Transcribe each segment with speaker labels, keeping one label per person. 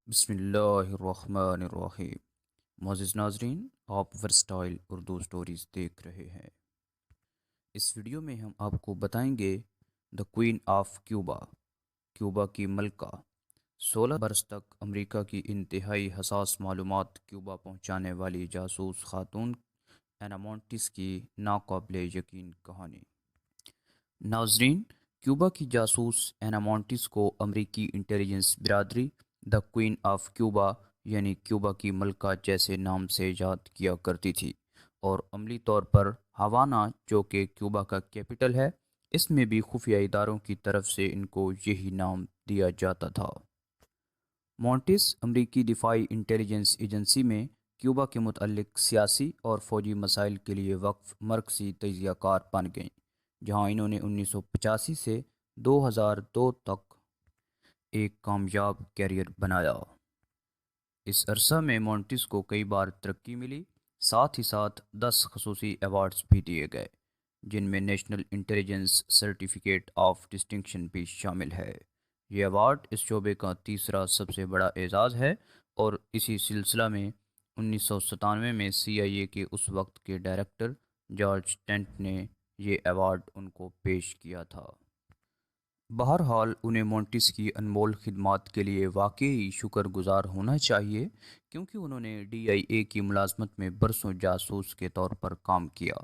Speaker 1: بسم اللہ الرحمن الرحیم۔ معزز ناظرین، آپ ورسٹائل اردو سٹوریز دیکھ رہے ہیں۔ اس ویڈیو میں ہم آپ کو بتائیں گے دا کوئین آف کیوبا، کیوبا کی ملکہ۔ 16 برس تک امریکہ کی انتہائی حساس معلومات کیوبا پہنچانے والی جاسوس خاتون اینا مونٹس کی ناقابل یقین کہانی۔ ناظرین، کیوبا کی جاسوس اینا مونٹس کو امریکی انٹیلیجنس برادری دا کوئین آف کیوبا یعنی کیوبا کی ملکہ جیسے نام سے یاد کیا کرتی تھی، اور عملی طور پر ہوانا جو کہ کیوبا کا کیپٹل ہے، اس میں بھی خفیہ اداروں کی طرف سے ان کو یہی نام دیا جاتا تھا۔ مونٹس امریکی دفاعی انٹیلیجنس ایجنسی میں کیوبا کے متعلق سیاسی اور فوجی مسائل کے لیے وقف مرکزی تجزیہ کار بن گئیں، جہاں انہوں نے 1985 سے 2002 تک ایک کامیاب کیریئر بنایا۔ اس عرصہ میں مونٹس کو کئی بار ترقی ملی، ساتھ ہی ساتھ 10 خصوصی ایوارڈز بھی دیے گئے، جن میں national intelligence certificate of distinction بھی شامل ہے۔ یہ ایوارڈ اس شعبے کا تیسرا سب سے بڑا اعزاز ہے، اور اسی سلسلہ میں 1997 میں CIA کے اس وقت کے ڈائریکٹر جارج ٹینٹ نے یہ ایوارڈ ان کو پیش کیا تھا۔ بہرحال انہیں مونٹس کی انمول خدمات کے لیے واقعی شکر گزار ہونا چاہیے، کیونکہ انہوں نے DIA کی ملازمت میں برسوں جاسوس کے طور پر کام کیا،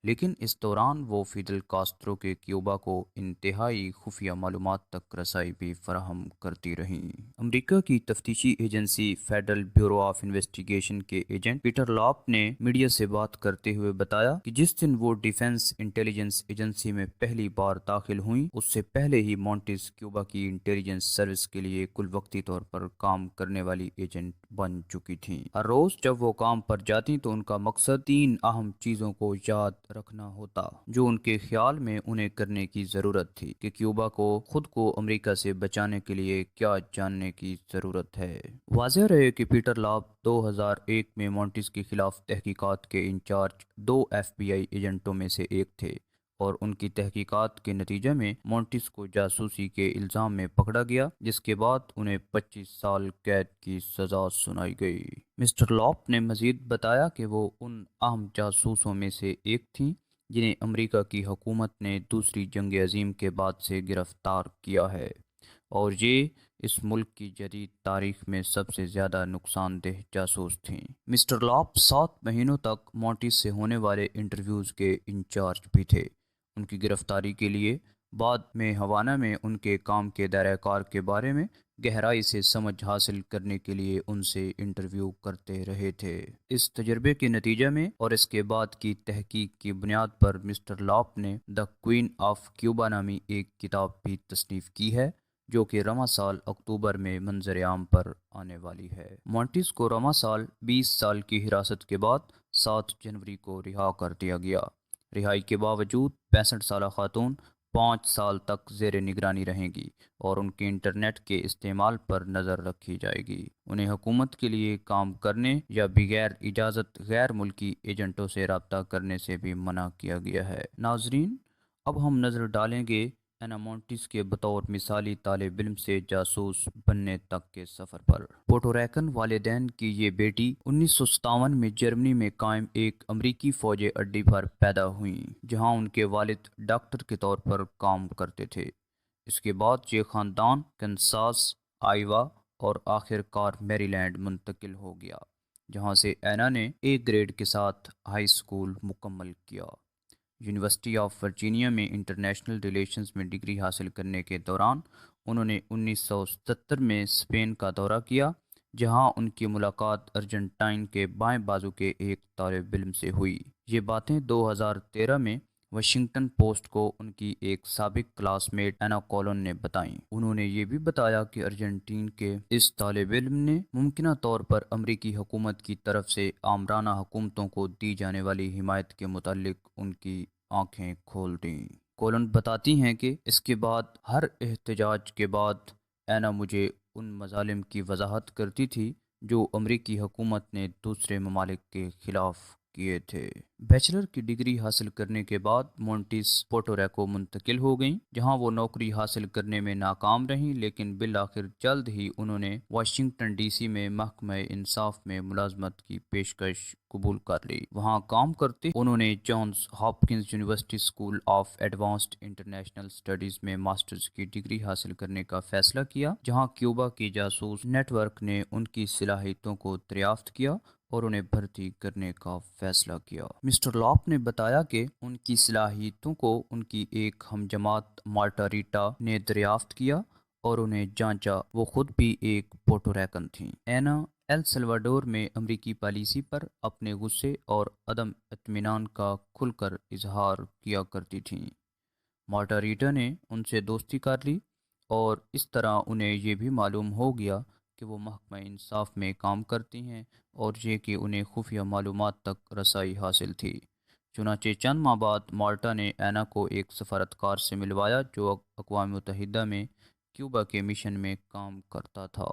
Speaker 1: لیکن اس دوران وہ فیڈل کاسترو کے کیوبا کو انتہائی خفیہ معلومات تک رسائی بھی فراہم کرتی رہیں۔ امریکہ کی تفتیشی agency federal bureau of investigation کے ایجنٹ پیٹر لاپ نے میڈیا سے بات کرتے ہوئے بتایا کہ جس دن وہ ڈیفنس انٹیلیجنس ایجنسی میں پہلی بار داخل ہوئیں، اس سے پہلے ہی مونٹس کیوبا کی انٹیلیجنس سروس کے لیے کل وقتی طور پر کام کرنے والی ایجنٹ بن چکی تھیں۔ ہر روز جب وہ کام پر جاتی تو ان کا مقصد 3 اہم چیزوں کو یاد رکھنا ہوتا جو ان کے خیال میں انہیں کرنے کی ضرورت تھی کہ کیوبا کو خود کو امریکہ سے بچانے کے لیے کیا جاننے کی ضرورت ہے۔ واضح رہے کہ پیٹر لاپ 2001 میں مونٹس کے خلاف تحقیقات کے انچارج 2 FBI ایجنٹوں میں سے ایک تھے، اور ان کی تحقیقات کے نتیجے میں مونٹس کو جاسوسی کے الزام میں پکڑا گیا، جس کے بعد انہیں 25 سال قید کی سزا سنائی گئی۔ مسٹر لاپ نے مزید بتایا کہ وہ ان اہم جاسوسوں میں سے ایک تھیں جنہیں امریکہ کی حکومت نے دوسری جنگ عظیم کے بعد سے گرفتار کیا ہے، اور یہ اس ملک کی جدید تاریخ میں سب سے زیادہ نقصان دہ جاسوس تھیں۔ مسٹر لاپ 7 مہینوں تک مونٹس سے ہونے والے انٹرویوز کے انچارج بھی تھے۔ ان کی گرفتاری کے لیے بعد میں ہوانا میں ان کے کام کے دائرہ کار کے بارے میں گہرائی سے سمجھ حاصل کرنے کے لیے ان سے انٹرویو کرتے رہے تھے۔ اس تجربے کے نتیجے میں اور اس کے بعد کی تحقیق کی بنیاد پر مسٹر لاپ نے دا کوئین آف کیوبا نامی ایک کتاب بھی تصنیف کی ہے، جو کہ رواں سال اکتوبر میں منظر عام پر آنے والی ہے۔ مونٹس کو رواں سال 20 سال کی حراست کے بعد 7 جنوری کو رہا کر دیا گیا۔ رہائی کے باوجود 65 سالہ خاتون 5 سال تک زیر نگرانی رہیں گی، اور ان کے انٹرنیٹ کے استعمال پر نظر رکھی جائے گی۔ انہیں حکومت کے لیے کام کرنے یا بغیر اجازت غیر ملکی ایجنٹوں سے رابطہ کرنے سے بھی منع کیا گیا ہے۔ ناظرین، اب ہم نظر ڈالیں گے اینا مونٹس کے بطور مثالی طالب علم سے جاسوس بننے تک کے سفر پر۔ پورٹو ریکن والدین کی یہ بیٹی 1957 میں جرمنی میں قائم ایک امریکی فوجی اڈے پر پیدا ہوئیں، جہاں ان کے والد ڈاکٹر کے طور پر کام کرتے تھے۔ اس کے بعد یہ خاندان کنساس، آئیوا اور آخر کار میری لینڈ منتقل ہو گیا، جہاں سے اینا نے A گریڈ کے ساتھ ہائی اسکول مکمل کیا۔ یونیورسٹی آف ورجینیا میں انٹرنیشنل ریلیشنز میں ڈگری حاصل کرنے کے دوران انہوں نے 1977 میں اسپین کا دورہ کیا، جہاں ان کی ملاقات ارجنٹائن کے بائیں بازو کے ایک طالب علم سے ہوئی۔ یہ باتیں 2013 میں واشنگٹن پوسٹ کو ان کی ایک سابق کلاس میٹ اینا کولن نے بتائیں۔ انہوں نے یہ بھی بتایا کہ ارجنٹین کے اس طالب علم نے ممکنہ طور پر امریکی حکومت کی طرف سے آمرانہ حکومتوں کو دی جانے والی حمایت کے متعلق ان کی آنکھیں کھول دیں۔ کولن بتاتی ہیں کہ اس کے بعد ہر احتجاج کے بعد اینا مجھے ان مظالم کی وضاحت کرتی تھی جو امریکی حکومت نے دوسرے ممالک کے خلاف کیے تھے۔ بیچلر کی ڈگری حاصل کرنے کے بعد مونٹیس پورٹو ریکو منتقل ہو گئیں، جہاں وہ نوکری حاصل کرنے میں ناکام رہیں، لیکن بالآخر جلد ہی انہوں نے واشنگٹن ڈی سی میں محکمہ انصاف میں ملازمت کی پیشکش قبول کر لی۔ وہاں کام کرتے انہوں نے Johns Hopkins university school of advanced international studies میں ماسٹرز کی ڈگری حاصل کرنے کا فیصلہ کیا، جہاں کیوبا کی جاسوس نیٹ ورک نے ان کی صلاحیتوں کو دریافت کیا اور انہیں بھرتی کرنے کا فیصلہ کیا۔ مسٹر لاپ نے بتایا کہ ان کی صلاحیتوں کو ان کی ایک ہم جماعت مارٹا ریٹا نے دریافت کیا اور انہیں جانچا۔ وہ خود بھی ایک پورٹو ریکن تھیں۔ اینا ایل سلواڈور میں امریکی پالیسی پر اپنے غصے اور عدم اطمینان کا کھل کر اظہار کیا کرتی تھیں۔ مارٹا ریٹا نے ان سے دوستی کر لی اور اس طرح انہیں یہ بھی معلوم ہو گیا کہ وہ محکمہ انصاف میں کام کرتی ہیں اور یہ کہ انہیں خفیہ معلومات تک رسائی حاصل تھی۔ چنانچہ چند ماہ بعد مارٹا نے اینا کو ایک سفارتکار سے ملوایا جو اقوام متحدہ میں کیوبا کے مشن میں کام کرتا تھا،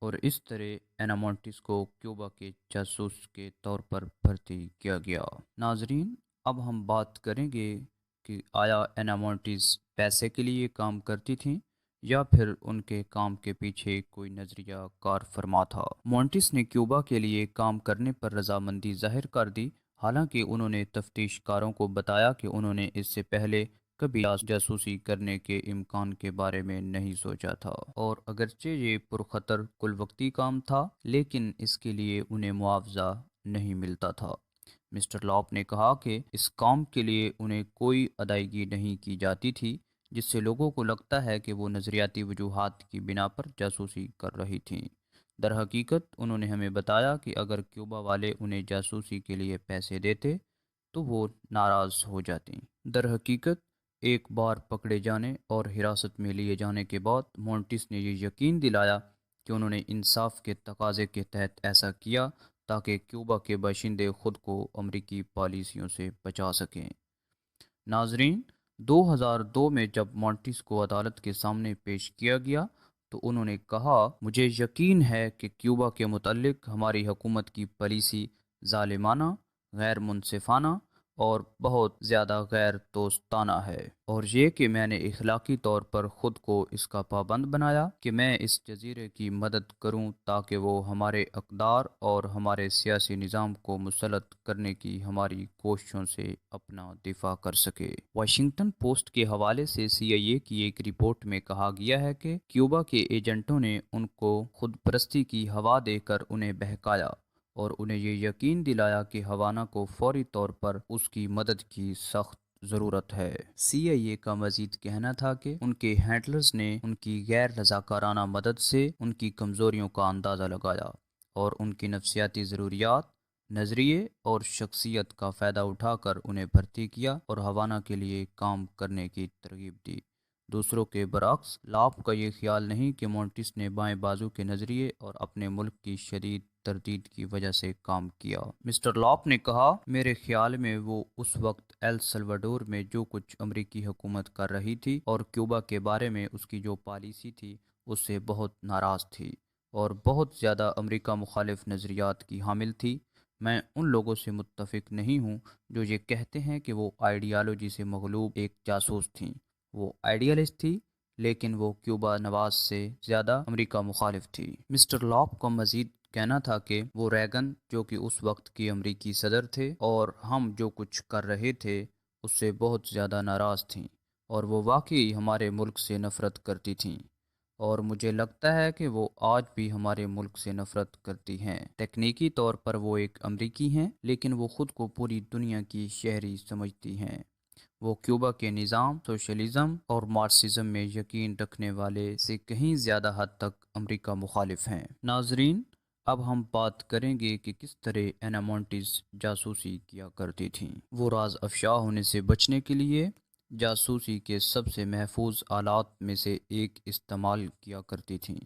Speaker 1: اور اس طرح اینا مونٹیس کو کیوبا کے جاسوس کے طور پر بھرتی کیا گیا۔ ناظرین، اب ہم بات کریں گے کہ آیا اینا مونٹیس پیسے کے لیے کام کرتی تھیں یا پھر ان کے کام کے پیچھے کوئی نظریہ کار فرما تھا۔ مونٹیس نے کیوبا کے لیے کام کرنے پر رضامندی ظاہر کر دی، حالانکہ انہوں نے تفتیش کاروں کو بتایا کہ انہوں نے اس سے پہلے کبھی جاسوسی کرنے کے امکان کے بارے میں نہیں سوچا تھا، اور اگرچہ یہ پرخطر کل وقتی کام تھا، لیکن اس کے لیے انہیں معاوضہ نہیں ملتا تھا۔ مسٹر لاپ نے کہا کہ اس کام کے لیے انہیں کوئی ادائیگی نہیں کی جاتی تھی، جس سے لوگوں کو لگتا ہے کہ وہ نظریاتی وجوہات کی بنا پر جاسوسی کر رہی تھیں۔ در حقیقت انہوں نے ہمیں بتایا کہ اگر کیوبا والے انہیں جاسوسی کے لیے پیسے دیتے تو وہ ناراض ہو جاتی۔ در حقیقت ایک بار پکڑے جانے اور حراست میں لیے جانے کے بعد مونٹیس نے یہ یقین دلایا کہ انہوں نے انصاف کے تقاضے کے تحت ایسا کیا تاکہ کیوبا کے باشندے خود کو امریکی پالیسیوں سے بچا سکیں۔ ناظرین، 2002 میں جب مونٹیس کو عدالت کے سامنے پیش کیا گیا تو انہوں نے کہا، مجھے یقین ہے کہ کیوبا کے متعلق ہماری حکومت کی پالیسی ظالمانہ، غیر منصفانہ اور بہت زیادہ غیر دوستانہ ہے، اور یہ کہ میں نے اخلاقی طور پر خود کو اس کا پابند بنایا کہ میں اس جزیرے کی مدد کروں تاکہ وہ ہمارے اقدار اور ہمارے سیاسی نظام کو مسلط کرنے کی ہماری کوششوں سے اپنا دفاع کر سکے۔ واشنگٹن پوسٹ کے حوالے سے CIA کی ایک رپورٹ میں کہا گیا ہے کہ کیوبا کے ایجنٹوں نے ان کو خود پرستی کی ہوا دے کر انہیں بہکایا اور انہیں یہ یقین دلایا کہ ہوانا کو فوری طور پر اس کی مدد کی سخت ضرورت ہے۔ CIA کا مزید کہنا تھا کہ ان کے ہینڈلرز نے ان کی غیر رضاکارانہ مدد سے ان کی کمزوریوں کا اندازہ لگایا اور ان کی نفسیاتی ضروریات، نظریے اور شخصیت کا فائدہ اٹھا کر انہیں بھرتی کیا اور ہوانا کے لیے کام کرنے کی ترغیب دی۔ دوسروں کے برعکس، لاپ کا یہ خیال نہیں کہ مونٹیس نے بائیں بازو کے نظریے اور اپنے ملک کی شدید تردید کی وجہ سے کام کیا۔ مسٹر لاپ نے کہا، میرے خیال میں وہ اس وقت ایل سلواڈور میں جو کچھ امریکی حکومت کر رہی تھی اور کیوبا کے بارے میں اس کی جو پالیسی تھی اس سے بہت ناراض تھی اور بہت زیادہ امریکہ مخالف نظریات کی حامل تھی۔ میں ان لوگوں سے متفق نہیں ہوں جو یہ کہتے ہیں کہ وہ آئیڈیالوجی سے مغلوب ایک جاسوس تھیں۔ وہ آئیڈیالسٹ تھی، لیکن وہ کیوبا نواز سے زیادہ امریکہ مخالف تھی۔ مسٹر لاپ کا مزید کہنا تھا کہ وہ ریگن، جو کہ اس وقت کے امریکی صدر تھے، اور ہم جو کچھ کر رہے تھے اس سے بہت زیادہ ناراض تھیں، اور وہ واقعی ہمارے ملک سے نفرت کرتی تھیں، اور مجھے لگتا ہے کہ وہ آج بھی ہمارے ملک سے نفرت کرتی ہیں۔ تکنیکی طور پر وہ ایک امریکی ہیں، لیکن وہ خود کو پوری دنیا کی شہری سمجھتی ہیں۔ وہ کیوبا کے نظام، سوشلزم اور مارکسزم میں یقین رکھنے والے سے کہیں زیادہ حد تک امریکہ مخالف ہیں۔ ناظرین، اب ہم بات کریں گے کہ کس طرح اینا مونٹیس جاسوسی کیا کرتی تھیں۔ وہ راز افشا ہونے سے بچنے کے لیے جاسوسی کے سب سے محفوظ آلات میں سے ایک استعمال کیا کرتی تھیں،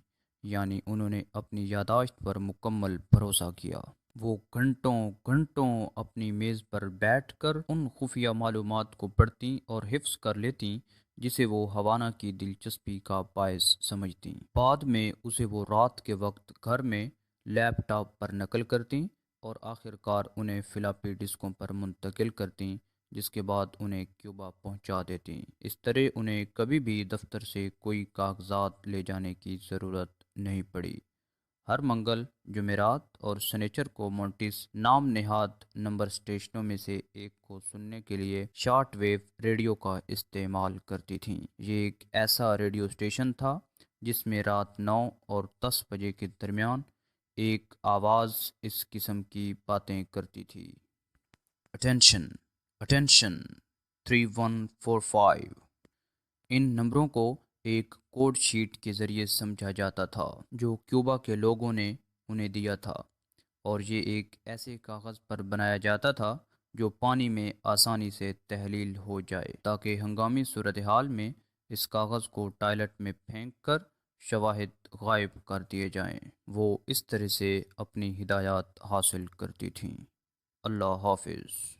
Speaker 1: یعنی انہوں نے اپنی یادداشت پر مکمل بھروسہ کیا۔ وہ گھنٹوں گھنٹوں اپنی میز پر بیٹھ کر ان خفیہ معلومات کو پڑھتیں اور حفظ کر لیتیں جسے وہ ہوانا کی دلچسپی کا باعث سمجھتیں۔ بعد میں اسے وہ رات کے وقت گھر میں لیپ ٹاپ پر نقل کرتیں اور آخر کار انہیں فلاپی ڈسکوں پر منتقل کرتیں، جس کے بعد انہیں کیوبا پہنچا دیتیں۔ اس طرح انہیں کبھی بھی دفتر سے کوئی کاغذات لے جانے کی ضرورت نہیں پڑی۔ ہر منگل، جمعرات اور سنیچر کو مونٹیس نام نہاد نمبر اسٹیشنوں میں سے ایک کو سننے کے لیے شارٹ ویو ریڈیو کا استعمال کرتی تھیں۔ یہ ایک ایسا ریڈیو اسٹیشن تھا جس میں رات 9 اور 10 بجے کے درمیان ایک آواز اس قسم کی باتیں کرتی تھی: اٹینشن، اٹینشن، 3145۔ ان نمبروں کو ایک کوڈ شیٹ کے ذریعے سمجھا جاتا تھا جو کیوبا کے لوگوں نے انہیں دیا تھا، اور یہ ایک ایسے کاغذ پر بنایا جاتا تھا جو پانی میں آسانی سے تحلیل ہو جائے، تاکہ ہنگامی صورتحال میں اس کاغذ کو ٹوائلٹ میں پھینک کر شواہد غائب کر دیے جائیں۔ وہ اس طرح سے اپنی ہدایات حاصل کرتی تھیں۔ اللہ حافظ۔